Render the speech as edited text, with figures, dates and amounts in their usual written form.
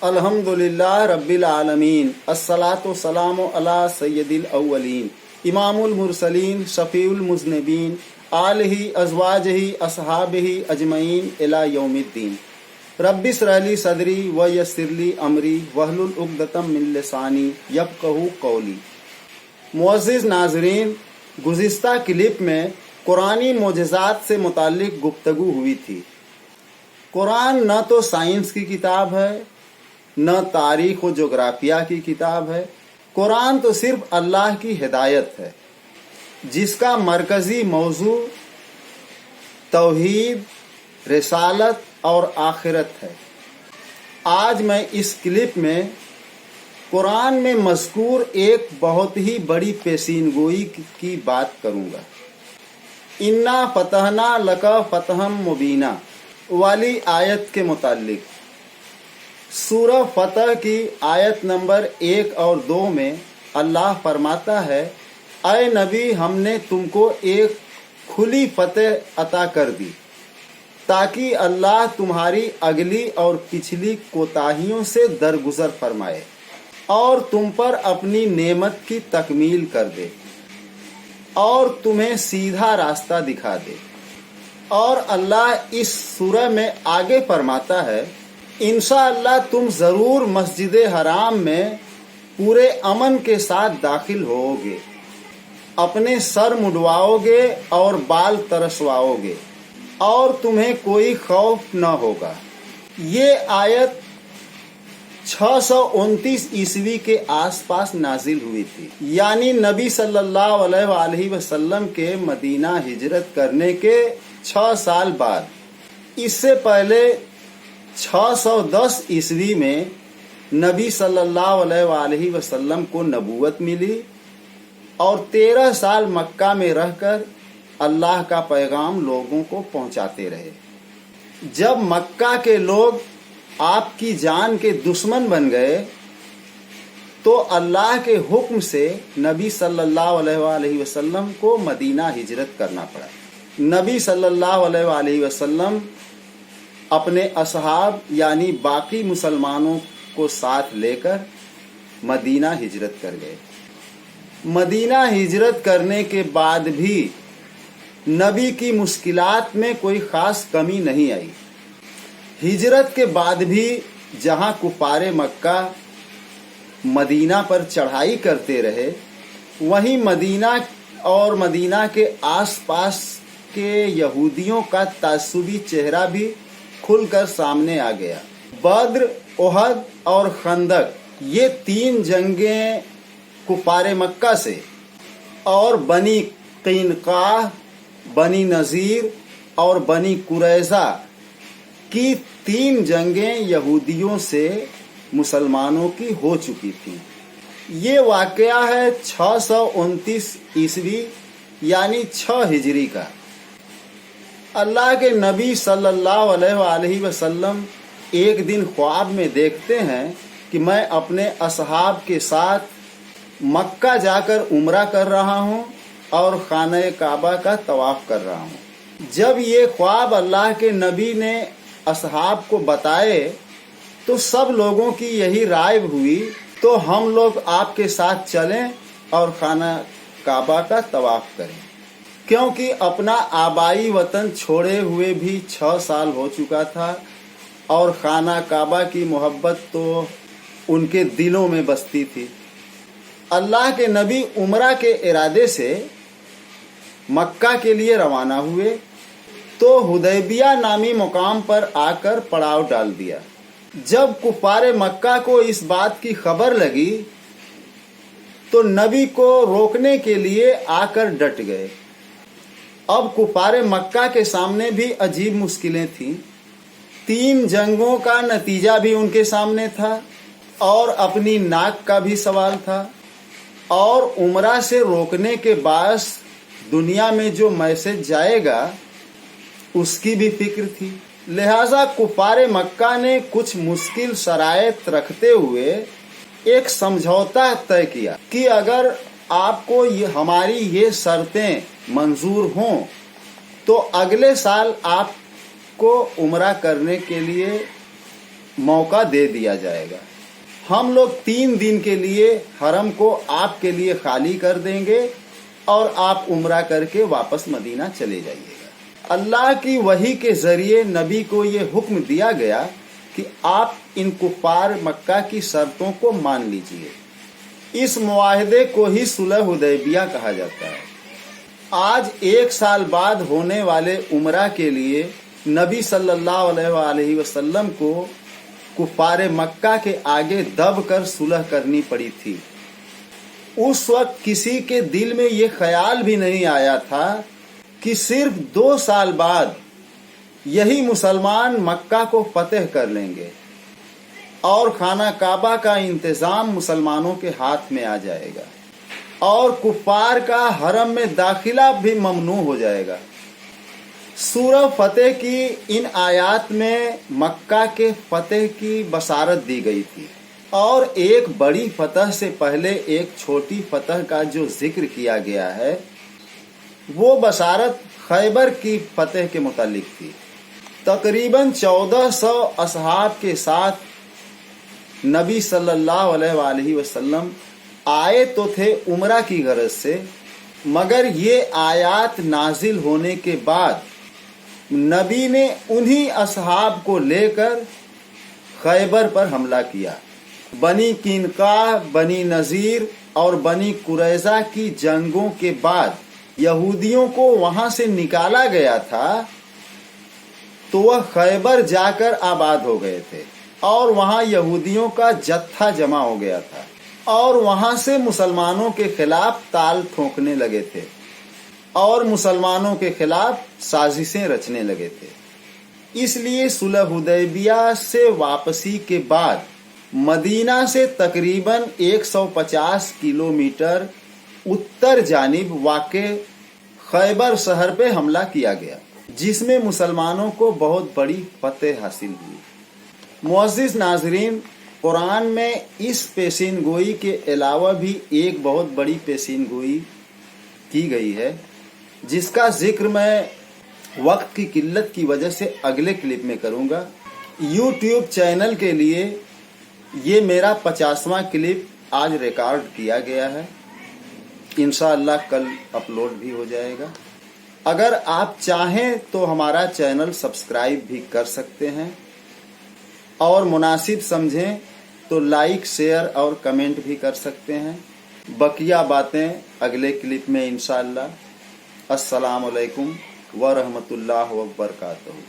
अल्हम्दुलिल्लाह रब्बिल आलमीन अस्सलातु वस्सलामु अला सय्यदिल अव्वलीन इमामुल मुरसलीन शफीउल मुज़निबीन आलिही अज़वाजिही अस्हाबिही अजमईन इला यौमिद्दीन। रब्बि इश्रह ली सदरी व यस्सिर ली अमरी वहलुल उक़दतम मिन लिसानी यफ़क़हू क़ौली। मुअज़्ज़िज़ नाज़रीन, गुज़िश्ता क्लिप में कुरानी मोजज़ात से मुताल्लिक़ गुफ्तगू हुई थी। कुरान न तो साइंस की किताब है, न तारीख़ व जोग्राफिया की किताब है। कुरान तो सिर्फ अल्लाह की हिदायत है, जिसका मरकज़ी मौजू तौहीद, रिसालत और आखिरत है। आज मैं इस क्लिप में कुरान में मज़कूर एक बहुत ही बड़ी पेशीनगोई की बात करूँगा। इन्ना फ़तहना लका फ़तहम मुबीना वाली आयत के मुताल्लिक़ सूरह फ़तह की आयत नंबर 1 और 2 में अल्लाह फरमाता है, ऐ नबी, हमने तुमको एक खुली फतह अता कर दी ताकि अल्लाह तुम्हारी अगली और पिछली कोताहियों से दरगुजर फरमाए और तुम पर अपनी नेमत की तकमील कर दे और तुम्हें सीधा रास्ता दिखा दे। और अल्लाह इस सूरह में आगे फरमाता है, इंशाअल्लाह तुम ज़रूर मस्जिद हराम में पूरे अमन के साथ दाखिल होओगे, अपने सर मुड़वाओगे और बाल तरसवाओगे और तुम्हें कोई खौफ न होगा। ये आयत 629 ईस्वी के आसपास नाजिल हुई थी, यानी नबी सल्लल्लाहु अलैहि वसल्लम के मदीना हिजरत करने के 6 साल बाद। इससे पहले 610 ईस्वी में नबी सल्लल्लाहु अलैहि वसल्लम को नबूवत मिली और 13 साल मक्का में रहकर अल्लाह का पैगाम लोगों को पहुंचाते रहे। जब मक्का के लोग आपकी जान के दुश्मन बन गए तो अल्लाह के हुक्म से नबी सल्लल्लाहु अलैहि वसल्लम को मदीना हिजरत करना पड़ा। नबी सल्लल्लाहु अलैहि वसल्लम अपने असहाब यानी बाकी मुसलमानों को साथ लेकर मदीना हिजरत कर गए। मदीना हिजरत करने के बाद भी नबी की मुश्किलात में कोई ख़ास कमी नहीं आई। हिजरत के बाद भी जहां कुफारे मक्का मदीना पर चढ़ाई करते रहे, वहीं मदीना और मदीना के आसपास के यहूदियों का तासुबी चेहरा भी खुलकर सामने आ गया। बद्र, ओहद और खंदक ये 3 जंगें कुफारे मक्का से और बनी क़ैनुक़ा, बनी नज़ीर और बनी कुरैज़ा की 3 जंगें यहूदियों से मुसलमानों की हो चुकी थी। ये वाक़या है 629 ईस्वी यानी 6 हिजरी का। अल्लाह के नबी सल्लल्लाहु अलैहि वसल्लम एक दिन ख्वाब में देखते हैं कि मैं अपने असहाब के साथ मक्का जाकर उम्रा कर रहा हूँ और खाना काबा का तवाफ कर रहा हूँ। जब ये ख्वाब अल्लाह के नबी ने असहाब को बताए तो सब लोगों की यही राय हुई, तो हम लोग आपके साथ चलें और खाना काबा का तवाफ करें, क्योंकि अपना आबाई वतन छोड़े हुए भी 6 साल हो चुका था और खाना काबा की मोहब्बत तो उनके दिलों में बसती थी। अल्लाह के नबी उम्रा के इरादे से मक्का के लिए रवाना हुए तो हुदैबिया नामी मुकाम पर आकर पड़ाव डाल दिया। जब कुफारे मक्का को इस बात की खबर लगी तो नबी को रोकने के लिए आकर डट गए। अब कुफारे मक्का के सामने भी अजीब मुश्किलें थीं। 3 जंगों का नतीजा भी उनके सामने था और अपनी नाक का भी सवाल था और उम्रा से रोकने के बाद दुनिया में जो मैसेज जाएगा उसकी भी फिक्र थी। लिहाजा कुफारे मक्का ने कुछ मुश्किल शराइत रखते हुए एक समझौता तय किया कि अगर आपको हमारी ये शर्तें मंजूर हों तो अगले साल आपको उम्रा करने के लिए मौका दे दिया जाएगा। हम लोग 3 दिन के लिए हरम को आपके लिए खाली कर देंगे और आप उम्रा करके वापस मदीना चले जाइएगा। अल्लाह की वही के जरिए नबी को ये हुक्म दिया गया कि आप इन कुफार मक्का की शर्तों को मान लीजिए। इस मुआहदे को ही सुलह हुदैबिया कहा जाता है। आज 1 साल बाद होने वाले उम्रा के लिए नबी सल्लल्लाहु अलैहि वसल्लम को कुफारे मक्का के आगे दब कर सुलह करनी पड़ी थी। उस वक्त किसी के दिल में ये ख्याल भी नहीं आया था कि सिर्फ 2 साल बाद यही मुसलमान मक्का को फतेह कर लेंगे और खाना काबा का इंतजाम मुसलमानों के हाथ में आ जाएगा और कुफार का हरम में दाखिला भी ममनू हो जाएगा। सूरह फतेह की इन आयात में मक्का के फतेह की बशारत दी गई थी और एक बड़ी फतह से पहले एक छोटी फतह का जो जिक्र किया गया है वो बशारत खैबर की फतेह के मुतालिक थी। तकरीबन 1400 असहाब के साथ नबी सल्लल्लाहु अलैहि वसल्लम आए तो थे उम्रा की गरज से, मगर ये आयात नाजिल होने के बाद नबी ने उन्हीं असहाब को लेकर खैबर पर हमला किया। बनी किनका, बनी नजीर और बनी कुरैजा की जंगों के बाद यहूदियों को वहां से निकाला गया था तो वह खैबर जाकर आबाद हो गए थे और वहां यहूदियों का जत्था जमा हो गया था और वहां से मुसलमानों के खिलाफ ताल ठोकने लगे थे और मुसलमानों के खिलाफ साजिशें रचने लगे थे। इसलिए सुलह हुदैबिया से वापसी के बाद मदीना से तकरीबन 150 किलोमीटर उत्तर जानिब वाक़े खैबर शहर पे हमला किया गया, जिसमें मुसलमानों को बहुत बड़ी फतेह हासिल हुई। मुअज़्ज़िज़ नाज़रीन, कुरान में इस पेशीन गोई के अलावा भी एक बहुत बड़ी पेशीन गोई की गई है, जिसका जिक्र मैं वक्त की किल्लत की वजह से अगले क्लिप में करूंगा। यूट्यूब चैनल के लिए ये मेरा 50वां क्लिप आज रिकॉर्ड किया गया है। इंशाअल्लाह कल अपलोड भी हो जाएगा। अगर आप चाहें तो हमारा चैनल सब्सक्राइब भी कर सकते हैं और मुनासिब समझें तो लाइक, शेयर और कमेंट भी कर सकते हैं। बकिया बातें अगले क्लिप में इंशाअल्लाह। अस्सलाम वालेकुम व रहमतुल्लाह व बरकातहू।